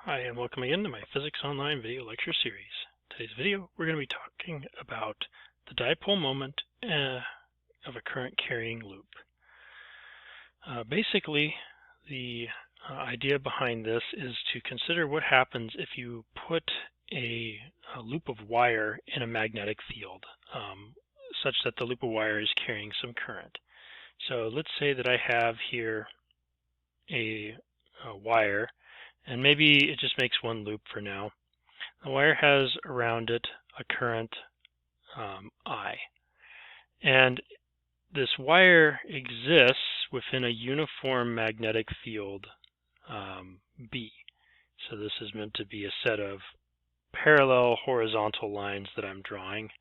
Hi, and welcome again to my Physics Online video lecture series. Today's video, we're going to be talking about the dipole moment of a current carrying loop. Basically, the idea behind this is to consider what happens if you put a loop of wire in a magnetic field, such that the loop of wire is carrying some current. So let's say that I have here a wire, and maybe it just makes one loop for now. The wire has around it a current I. And this wire exists within a uniform magnetic field B. So this is meant to be a set of parallel horizontal lines that I'm drawing,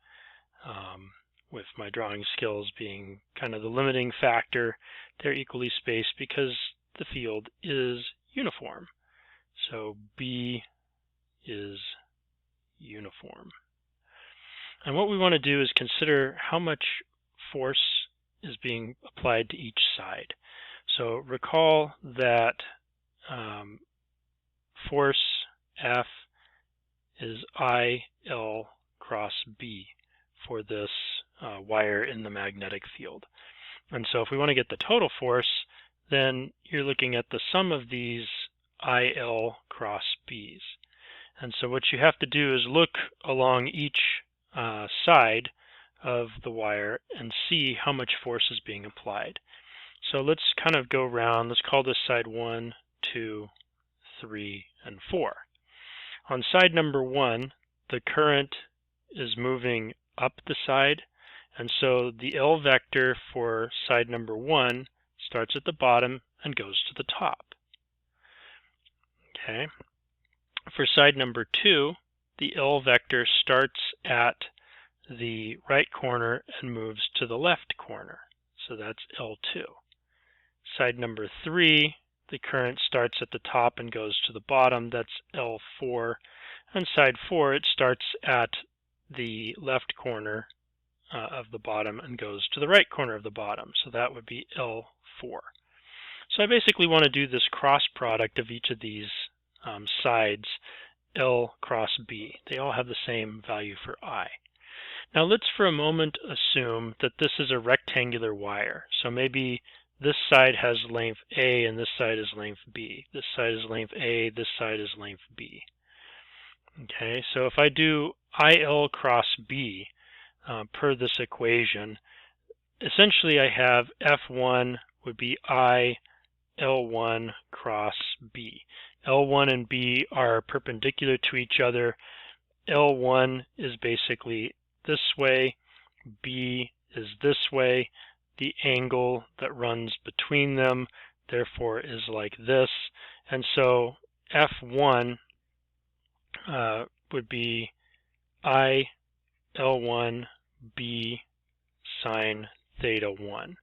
with my drawing skills being kind of the limiting factor. They're equally spaced because the field is uniform. So B is uniform. And what we want to do is consider how much force is being applied to each side. So recall that force F is IL cross B for this wire in the magnetic field. And so if we want to get the total force, then you're looking at the sum of these IL cross B's. And so what you have to do is look along each side of the wire and see how much force is being applied. So let's kind of go around. Let's call this side 1, 2, 3, and 4. On side number 1, the current is moving up the side, and so the L vector for side number 1 starts at the bottom and goes to the top. Okay. For side number 2, the L vector starts at the right corner and moves to the left corner. So that's L2. Side number 3, the current starts at the top and goes to the bottom. That's L4. And side 4, it starts at the left corner of the bottom and goes to the right corner of the bottom. So that would be L4. So I basically want to do this cross product of each of these sides, L cross B. They all have the same value for I. Now let's for a moment assume that this is a rectangular wire. So maybe this side has length A and this side is length B. This side is length A, this side is length B. Okay, so if I do IL cross B per this equation, essentially I have F1 would be IL1 cross B. L1 and B are perpendicular to each other. L1 is basically this way, B is this way. The angle that runs between them, therefore, is like this. And so F1 would be IL1 B sine theta 1,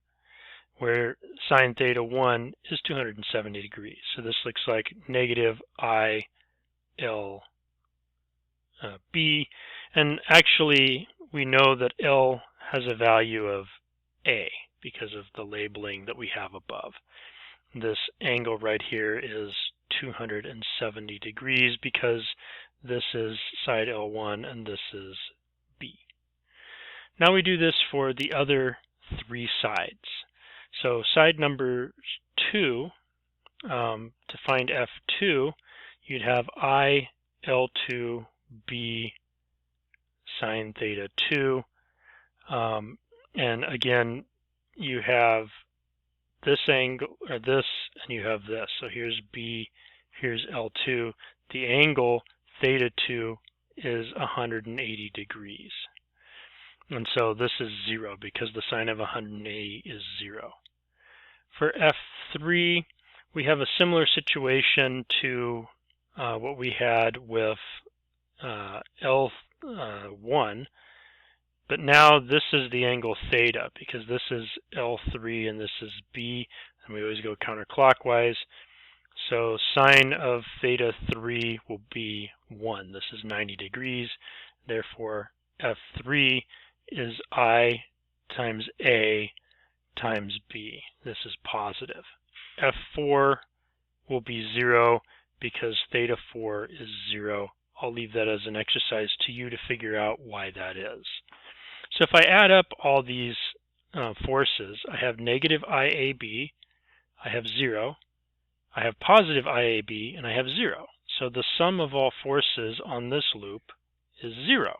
where sine theta 1 is 270 degrees. So this looks like negative IL B. And actually, we know that L has a value of A because of the labeling that we have above. This angle right here is 270 degrees because this is side L1 and this is B. Now we do this for the other three sides. So side number 2, to find F2, you'd have IL2 B sine theta 2. And again, you have this angle, or this, and you have this. So here's B, here's L2. The angle theta 2 is 180 degrees. And so this is 0 because the sine of 180 is 0. For F3, we have a similar situation to what we had with L1, but now this is the angle theta because this is L3 and this is B, and we always go counterclockwise. So sine of theta 3 will be 1. This is 90 degrees. Therefore, F3 is I times A times B. This is positive. F4 will be 0 because theta 4 is 0. I'll leave that as an exercise to you to figure out why that is. So if I add up all these forces, I have negative IAB, I have 0, I have positive IAB, and I have 0. So the sum of all forces on this loop is 0.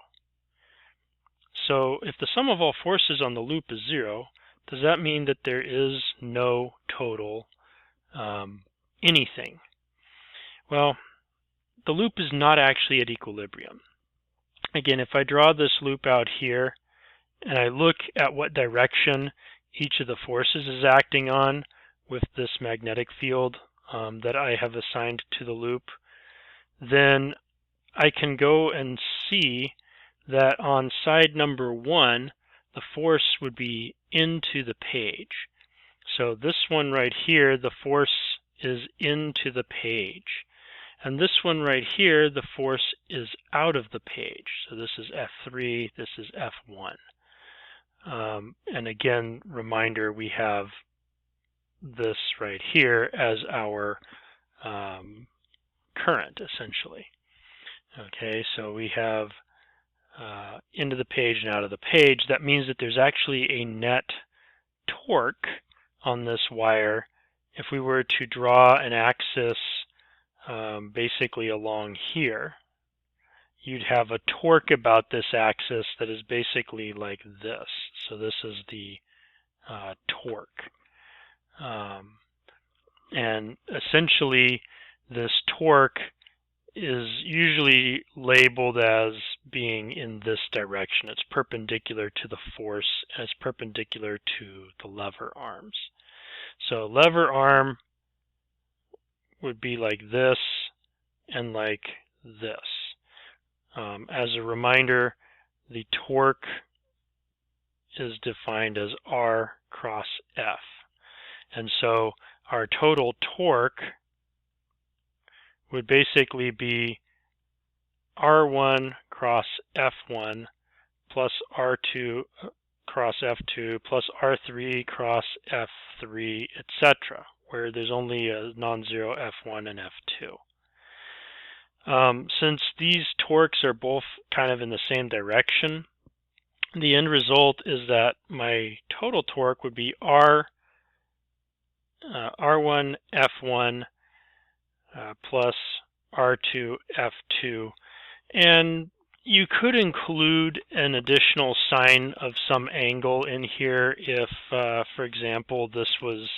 So if the sum of all forces on the loop is 0, does that mean that there is no total anything? Well, the loop is not actually at equilibrium. Again, if I draw this loop out here and I look at what direction each of the forces is acting on with this magnetic field that I have assigned to the loop, then I can go and see that on side number 1, the force would be into the page. So this one right here, the force is into the page. And this one right here, the force is out of the page. So this is F3, this is F1. And again, reminder, we have this right here as our current, essentially. Okay, so we have into the page and out of the page. That means that there's actually a net torque on this wire. If we were to draw an axis basically along here, you'd have a torque about this axis that is basically like this. So this is the torque. And essentially this torque is usually labeled as being in this direction. It's perpendicular to the force, and it's perpendicular to the lever arms. So lever arm would be like this and like this. As a reminder, the torque is defined as R cross F. And so our total torque would basically be R1 cross F1 plus R2 cross F2 plus R3 cross F3, etc., where there's only a non-zero F1 and F2. Since these torques are both kind of in the same direction, the end result is that my total torque would be R1 F1 plus R2 F2, and you could include an additional sign of some angle in here if, for example, this was,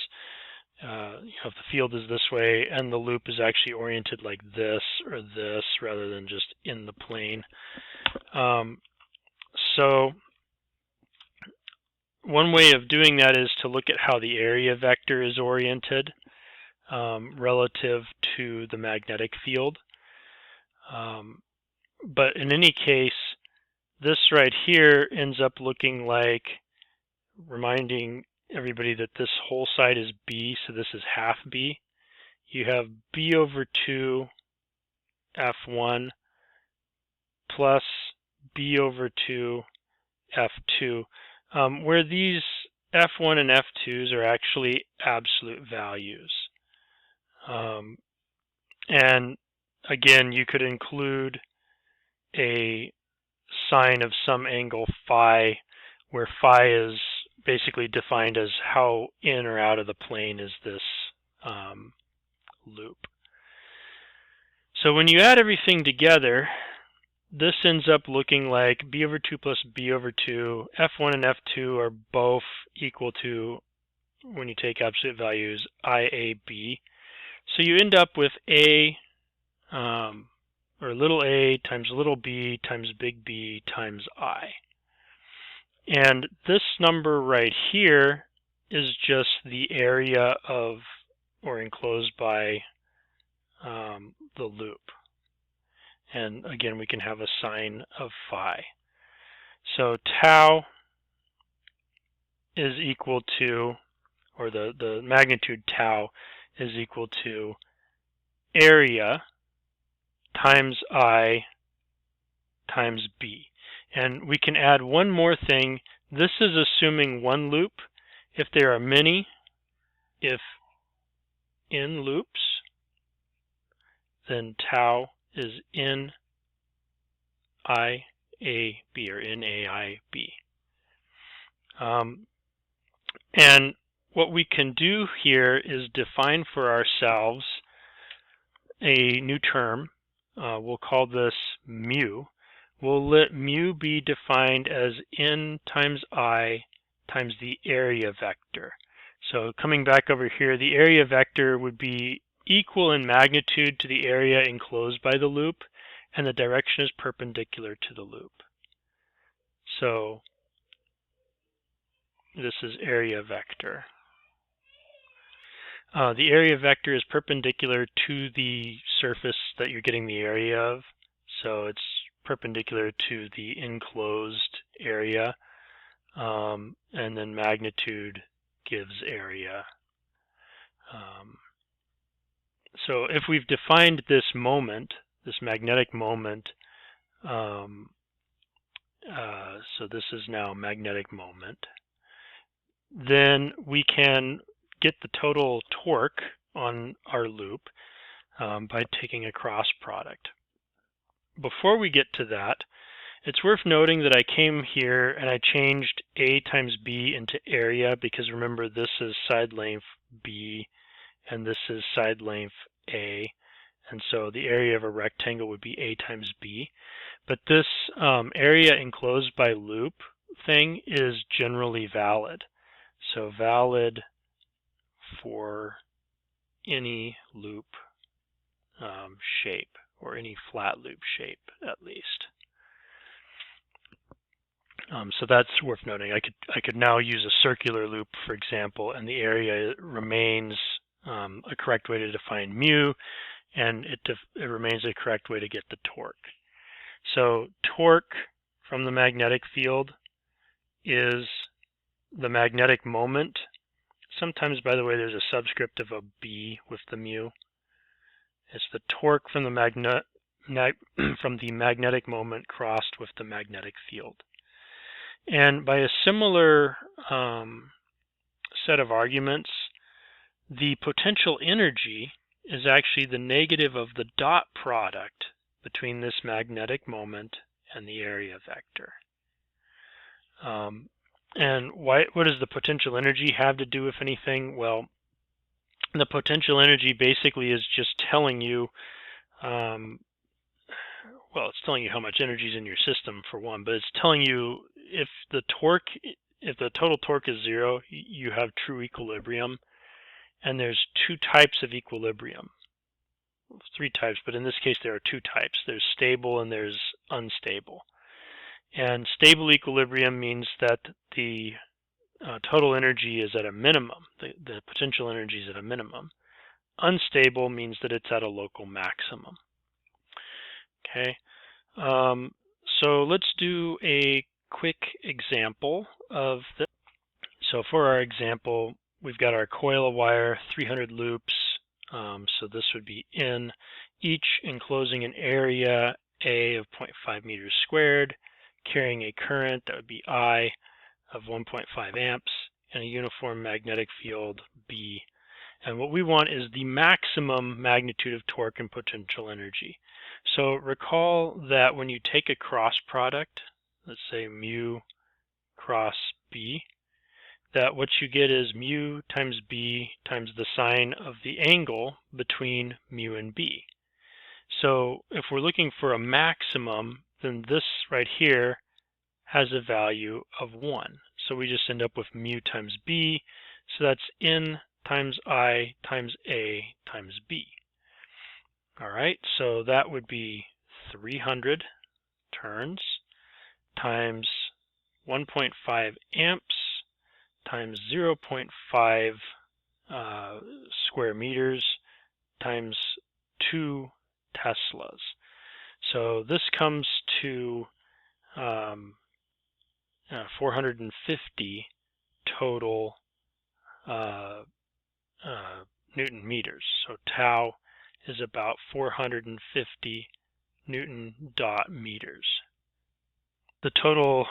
if the field is this way and the loop is actually oriented like this or this rather than just in the plane. So one way of doing that is to look at how the area vector is oriented relative to the magnetic field. But in any case, this right here ends up looking like, reminding everybody that this whole side is B, so this is half B. You have B over 2 F1 plus B over 2 F2, where these F1 and F2s are actually absolute values. And again, you could include a sign of some angle phi, where phi is basically defined as how in or out of the plane is this loop. So when you add everything together, this ends up looking like B over 2 plus B over 2. F1 and F2 are both equal to, when you take absolute values, IAB. So you end up with A, or little a times little b times big B times I. And this number right here is just the area of, or enclosed by, the loop. And again, we can have a sign of phi. So tau is equal to, or the magnitude tau is equal to area times I times B. And we can add one more thing. This is assuming one loop. If there are many, if in loops, then tau is in IAB, or in AIB. And what we can do here is define for ourselves a new term. We'll call this mu. We'll let mu be defined as n times I times the area vector. So coming back over here, the area vector would be equal in magnitude to the area enclosed by the loop, and the direction is perpendicular to the loop. So this is area vector. The area vector is perpendicular to the surface that you're getting the area of. So it's perpendicular to the enclosed area, and then magnitude gives area. So if we've defined this moment, this magnetic moment, so this is now magnetic moment, then we can get the total torque on our loop by taking a cross product. Before we get to that, it's worth noting that I came here and I changed A times B into area, because remember, this is side length B and this is side length A, and so the area of a rectangle would be A times B. But this area enclosed by loop thing is generally valid. So valid for any loop shape, or any flat loop shape at least. So that's worth noting. I could now use a circular loop, for example, and the area remains a correct way to define mu, and it remains a correct way to get the torque. So torque from the magnetic field is the magnetic moment. Sometimes, by the way, there's a subscript of a B with the mu. It's the torque from the magnetic moment crossed with the magnetic field. And by a similar set of arguments, the potential energy is actually the negative of the dot product between this magnetic moment and the area vector. And what does the potential energy have to do with anything? Well, the potential energy basically is just telling you, well, it's telling you how much energy is in your system for one, but it's telling you if the total torque is zero, you have true equilibrium. And there's two types of equilibrium. Three types, but in this case there are two types. There's stable and there's unstable. And stable equilibrium means that the total energy is at a minimum. The potential energy is at a minimum. Unstable means that it's at a local maximum. Okay, so let's do a quick example of this. So for our example, we've got our coil of wire, 300 loops. So this would be N, each enclosing an area A of 0.5 meters squared, carrying a current, that would be I, of 1.5 amps, and a uniform magnetic field B. And what we want is the maximum magnitude of torque and potential energy. So recall that when you take a cross product, let's say mu cross B, that what you get is mu times B times the sine of the angle between mu and B. So if we're looking for a maximum, then this right here has a value of 1. So we just end up with mu times B. So that's N times I times A times B. All right, so that would be 300 turns times 1.5 amps times 0.5 square meters times 2 Teslas. So this comes to 450 total Newton meters. So tau is about 450 Newton dot meters. The total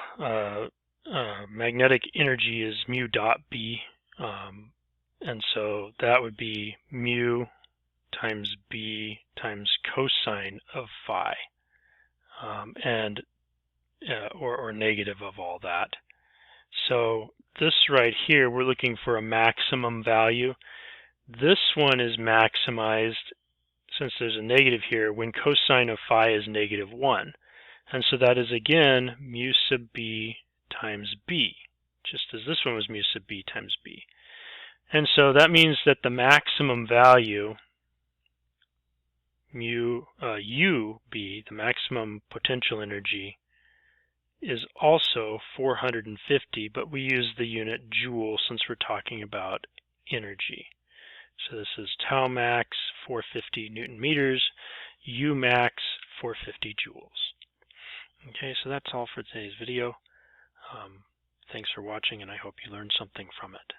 magnetic energy is mu dot B, and so that would be mu times b times cosine of phi, or negative of all that. So this right here, we're looking for a maximum value. This one is maximized, since there's a negative here, when cosine of phi is -1. And so that is, again, mu sub b times b, just as this one was mu sub b times b. And so that means that the maximum value, UB, the maximum potential energy, is also 450, but we use the unit joule since we're talking about energy. So this is tau max 450 Newton meters, U max 450 joules. Okay, so that's all for today's video. Thanks for watching, and I hope you learned something from it.